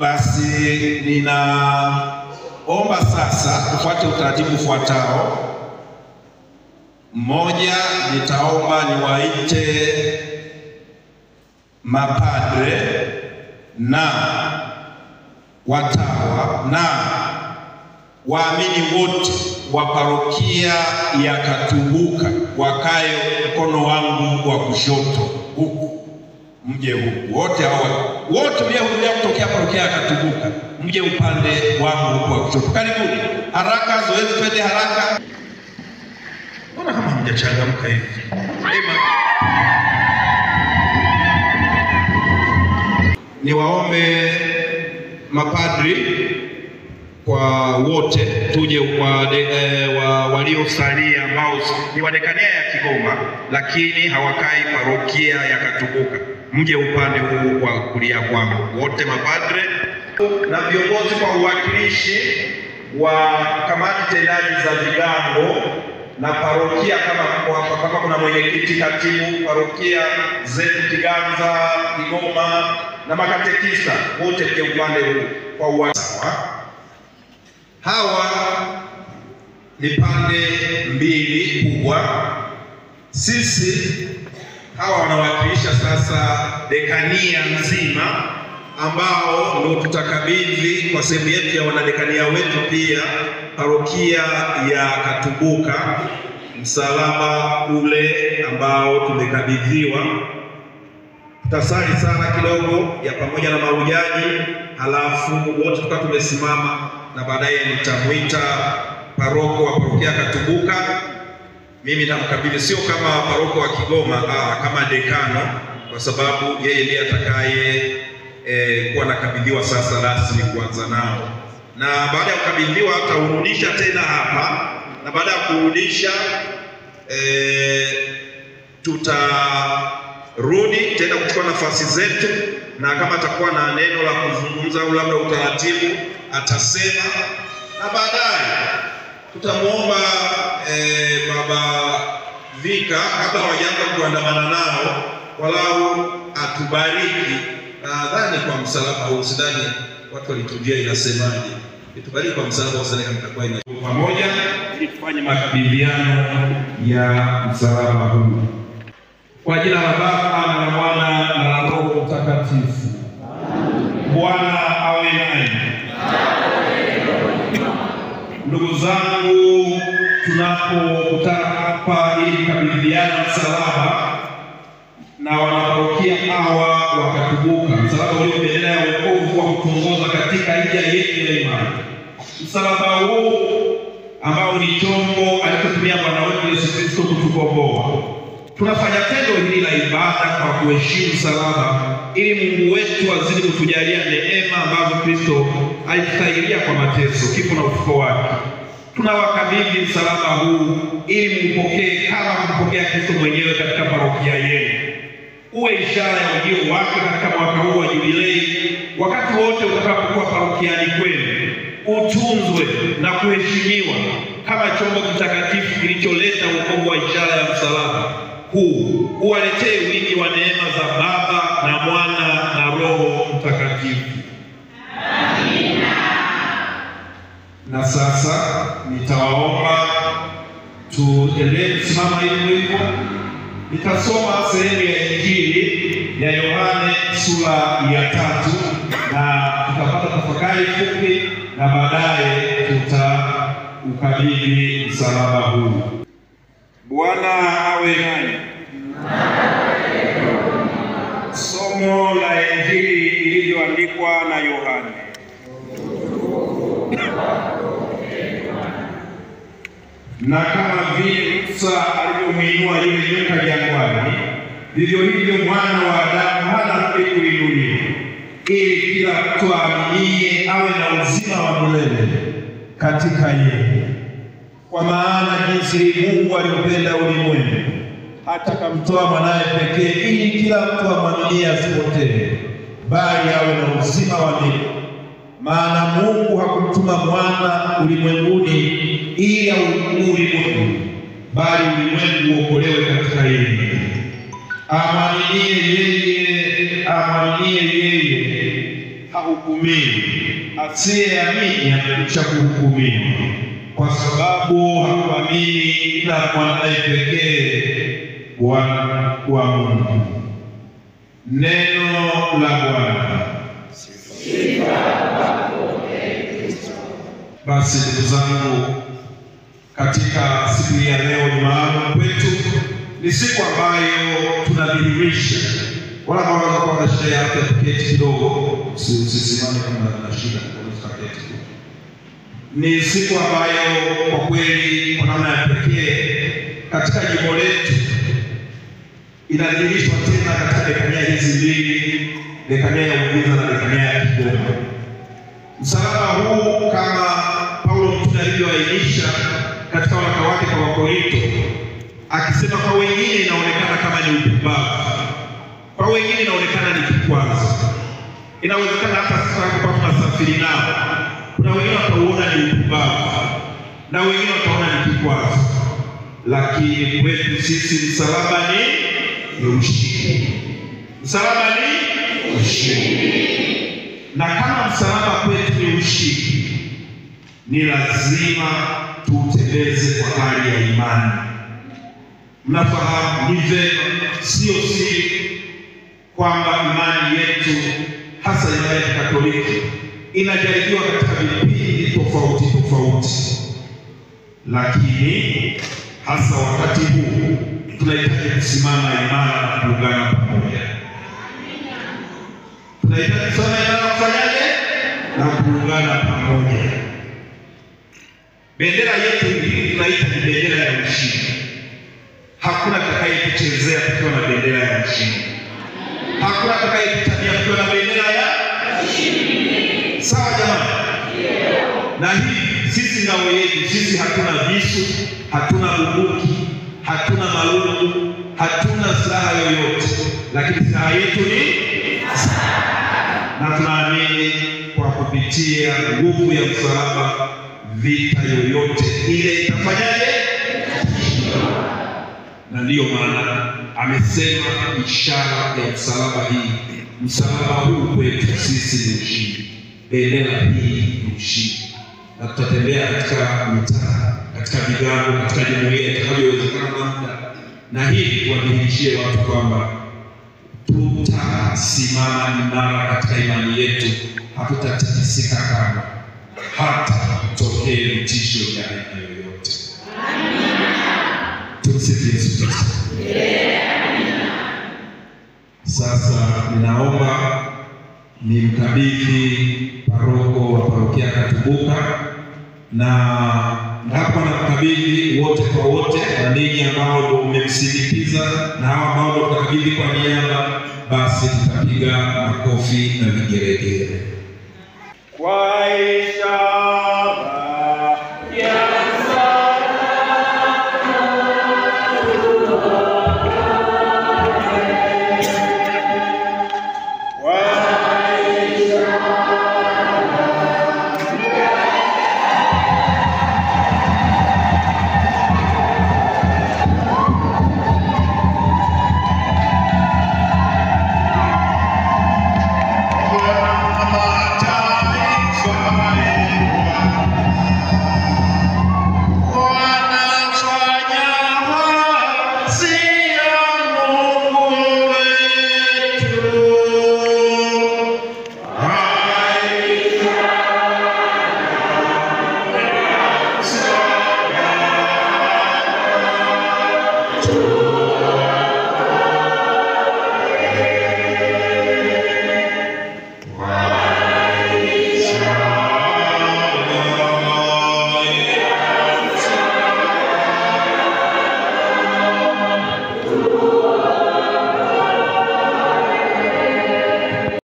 Basi ninaomba sasa tufuate utaratibu ufuatao. Mmoja, nitaomba niwaite mapadre na watawa na waamini wote wa parokia ya Katubuka wakae mkono wangu wa kushoto huku. Mje huku wote hao wote mliohudhuria kutokea parokia ya Katubuka, mje upande wangu huku wa kushoto. Karibuni. Haraka, zoezi twende haraka. Mbona kama mjachangamka hivi? Niwaombe mapadri kwa wote tuje waliosalia ambao ni wa dekania ya Kigoma lakini hawakai parokia ya Katubuka, mje upande huu wa kulia kwangu. Wote mapadre na viongozi kwa uwakilishi wa kamati tendaji za vigango na parokia, kama kuna mwenyekiti, katibu parokia zetu Kiganza, Kigoma na makatekista, wote pia upande huu kwa uwasawa. Hawa ni pande mbili kubwa. Sisi hawa wanawakilisha sasa dekania nzima, ambao ndio tutakabidhi kwa sehemu yetu ya wanadekania wetu pia parokia ya Katubuka msalaba ule ambao tumekabidhiwa. Tutasali sana kidogo ya pamoja na mahujaji, halafu wote tukawa tumesimama, na baadaye nitamwita paroko wa parokia Katubuka. Mimi namkabidhi sio kama paroko wa Kigoma, kama dekano, kwa sababu yeye ndiye atakaye kuwa nakabidhiwa sasa rasmi kuanza nao. Na baada ya kukabidhiwa ataurudisha tena hapa, na baada ya kurudisha tutarudi tena kuchukua nafasi zetu, na kama atakuwa na neno la kuzungumza au labda utaratibu atasema, na baadaye tutamuomba Baba Vika kabla hawajaanza kuandamana nao walau atubariki. Nadhani kwa msalaba huu, sidhani watu walitujia inasemaje, itubariki kwa msalaba huu sana, mtakuwa ina pamoja ili tufanye makabidhiano ya msalaba huu. Kwa jina la Baba na la Mwana na la Roho Mtakatifu. Bwana awe nanyi. Ndugu zangu, tunapokutana hapa ili kukabidhiana msalaba na wanaparokia hawa wa Katubuka, msalaba ulio bendera ya wokovu wa kutuongoza katika hija yetu ya imani. Msalaba huu ambao ni chombo alichotumia Bwana wetu Yesu Kristo kutukomboa. Tunafanya tendo hili la ibada kwa kuheshimu msalaba, ili Mungu wetu azidi kutujalia neema ambazo Kristo alistahili kwa mateso, kifo na ufufuo wake. Tunawakabidhi msalaba huu ili mpokee kama mpokea Kristo mwenyewe katika parokia yenu. Uwe ishara ya ujio wake katika mwaka huu wa jubilei. Wakati wote utakapokuwa parokiani kwenu, utunzwe na kuheshimiwa kama chombo kitakatifu kilicholeta wokovu wa ishara ya msalaba huu. Uwaletee wingi wa neema za Baba na Mwana na Roho Mtakatifu. Amina. Na sasa nitawaomba tuendelee kusimama hivyo. Nitasoma sehemu ya Injili ya Yohane sura ya 3, na tutapata tafakari fupi, na baadaye tutaukabidhi msalaba huu. Bwana awe nanyi. Somo la Injili ilivyoandikwa na Yohane. Na kama vile Musa alivyomuinua yule nyoka jangwani, vivyo hivyo Mwana wa Adamu hana budi kuinuliwa, ili kila mtu aaminiye awe na uzima wa milele katika yeye. Kwa maana jinsi Mungu aliupenda ulimwengu hata akamtoa mwanaye pekee, ili kila mtu amwaminie asipotee, bali awe na uzima wa milele. Maana Mungu hakumtuma mwana ulimwenguni ili auhukumu ulimwengu, bali ulimwengu uokolewe katika yeye. Amwaminie yeye hahukumiwi, asiyeamini amekwisha kuhukumiwa, kwa sababu hakuamini ila mwanaye pekee Bwana wa Mungu. Neno la Bwana. Sifa kwako Kristo. Basi ndugu zangu, katika siku ya leo ni maalum kwetu. Ni siku ambayo tunadhihirisha, wala kama kwa shida yake tuketi kidogo, usisimame kama una shida kwa keti. Ni siku ambayo kwa kweli kwa namna ya pekee katika jimbo letu inadhihirishwa tena katika dekania hizi mbili, dekania ya Uvinza na dekania ya Kigoma. Msalaba huu kama Paulo mtume alivyoainisha katika waraka wake kwa Wakorinto, akisema kwa wengine inaonekana kama ni upumbavu, kwa wengine inaonekana ni kikwazo. Inawezekana hata sasa kwa tunasafiri nao, kuna wengine watauona ni upumbavu na wengine wataona ni kikwazo, lakini kwetu sisi msalaba ni ushindi. Msalaba ni ushindi. Na kama msalaba kwetu ni ushindi, ni lazima tutembeze kwa hali ya imani. Mnafahamu ni vema, sio siri kwamba imani yetu hasa imani ya Katoliki inajaribiwa katika vipindi tofauti tofauti, lakini hasa wakati huu tunahitaji kusimama imara na kuungana pamoja. Tunahitaji kusimama imara na kufanyaje? Na kuungana pamoja. Bendera yetu hii tunaita ni bendera ya ushindi. Hakuna atakayetuchezea tukiwa na bendera ya ushindi. Hakuna atakayetutabia tukiwa na bendera ya ushindi. Sawa jamani? Na hii sisi ngao yetu, sisi hatuna visu, hatuna bunduki, hatuna marungu, hatuna silaha yoyote, lakini silaha yetu ni na tunaamini kwa kupitia nguvu ya msalaba vita yoyote ile itafanyaje? Na ndiyo maana amesema ishara ya msalaba hii, msalaba huu kwetu sisi ni ushindi, bendera hii ni ushindi. Na tutatembea katika mitaa, katika vigango, katika jumuiya itakavyowezekana muda, na hii tuwadhihirishie watu kwamba tutasimama imara katika imani yetu, hatutatikisika kama hata tokee vitisho vya aina yoyote. Tumsifu Yesu Kristo. Sasa ninaomba nimkabidhi paroko wa parokia Katubuka, na hapa nakabidhi wote kwa wote, na ninyi ambao ndio mmemsindikiza na hao ambao tutakabidhi kwa niaba, basi tutapiga makofi na vigelegele.